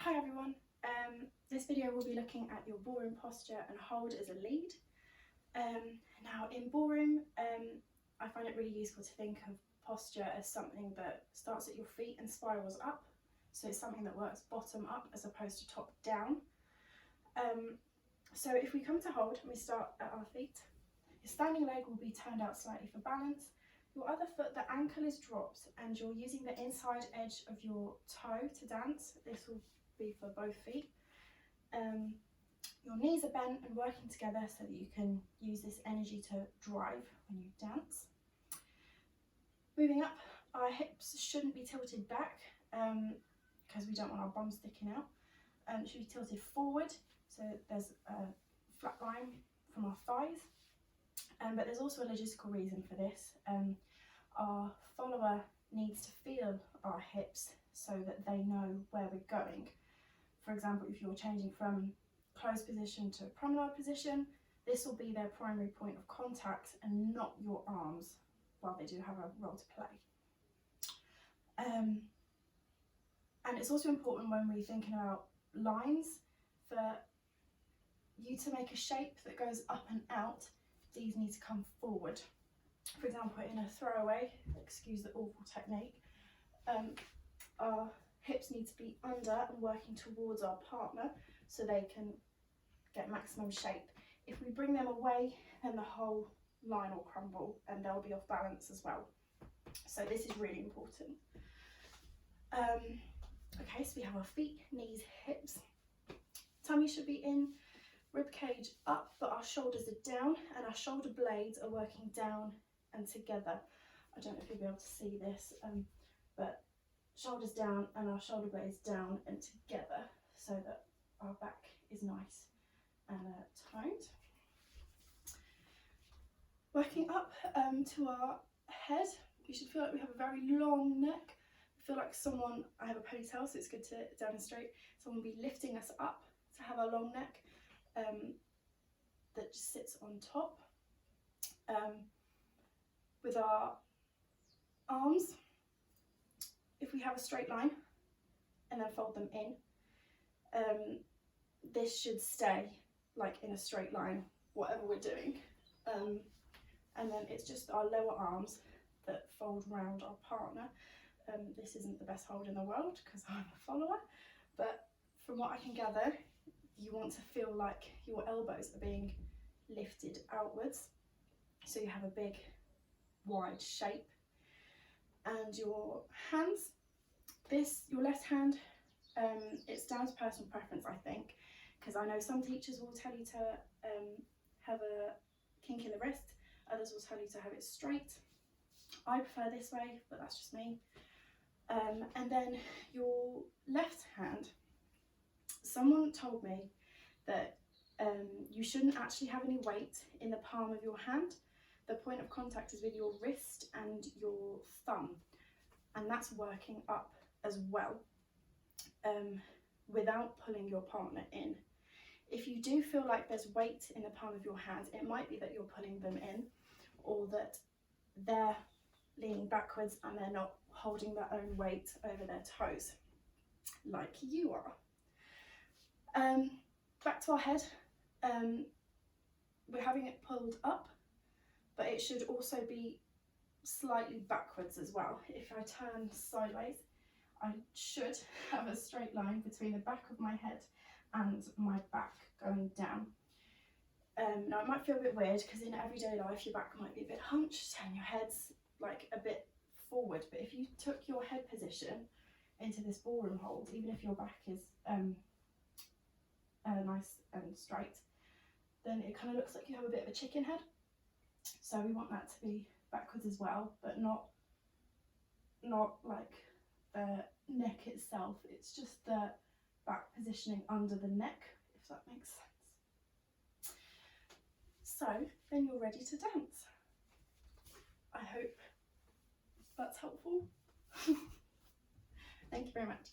Hi everyone, this video will be looking at your ballroom posture and hold as a lead. Now in ballroom, I find it really useful to think of posture as something that starts at your feet and spirals up. So it's something that works bottom up as opposed to top down. So if we come to hold and we start at our feet, your standing leg will be turned out slightly for balance. Your other foot, the ankle is dropped and you're using the inside edge of your toe to dance. This will be for both feet. Your knees are bent and working together so that you can use this energy to drive when you dance. Moving up, our hips shouldn't be tilted back because we don't want our bum sticking out. It should be tilted forward so there's a flat line from our thighs. But there's also a logistical reason for this. Our follower needs to feel our hips so that they know where we're going. For example, if you're changing from closed position to promenade position, this will be their primary point of contact and not your arms, while they do have a role to play. And it's also important when we're thinking about lines for you to make a shape that goes up and out. These need to come forward. For example, in a throwaway, excuse the awful technique, our hips need to be under and working towards our partner so they can get maximum shape. If we bring them away, then the whole line will crumble and they'll be off balance as well. So this is really important. Okay, so we have our feet, knees, hips. Tummy should be in, rib cage up, but our shoulders are down and our shoulder blades are working down and together. I don't know if you'll be able to see this, but shoulders down and our shoulder blades down and together so that our back is nice and toned. Working up to our head, we should feel like we have a very long neck. I feel like someone, I have a ponytail so it's good to demonstrate, someone will be lifting us up to have a long neck that just sits on top. With our arms, if we have a straight line and then fold them in, this should stay like in a straight line, whatever we're doing. And then it's just our lower arms that fold round our partner. This isn't the best hold in the world because I'm a follower, but from what I can gather, you want to feel like your elbows are being lifted outwards. So you have a big, wide shape. And your hands, your left hand, it's down to personal preference, I think, because I know some teachers will tell you to have a kink in the wrist, others will tell you to have it straight. I prefer this way, but that's just me. And then your left hand, someone told me that you shouldn't actually have any weight in the palm of your hand. The point of contact is with your wrist and your thumb, and that's working up as well, without pulling your partner in. If you do feel like there's weight in the palm of your hand, it might be that you're pulling them in, or that they're leaning backwards and they're not holding their own weight over their toes, like you are. Back to our head, we're having it pulled up, but it should also be slightly backwards as well. If I turn sideways, I should have a straight line between the back of my head and my back going down. Now it might feel a bit weird because in everyday life your back might be a bit hunched and your head's like a bit forward, but if you took your head position into this ballroom hold, even if your back is nice and straight, then it kind of looks like you have a bit of a chicken head. So we want that to be backwards as well, but not like the neck itself. It's just the back positioning under the neck, if that makes sense. So then you're ready to dance. I hope that's helpful. Thank you very much.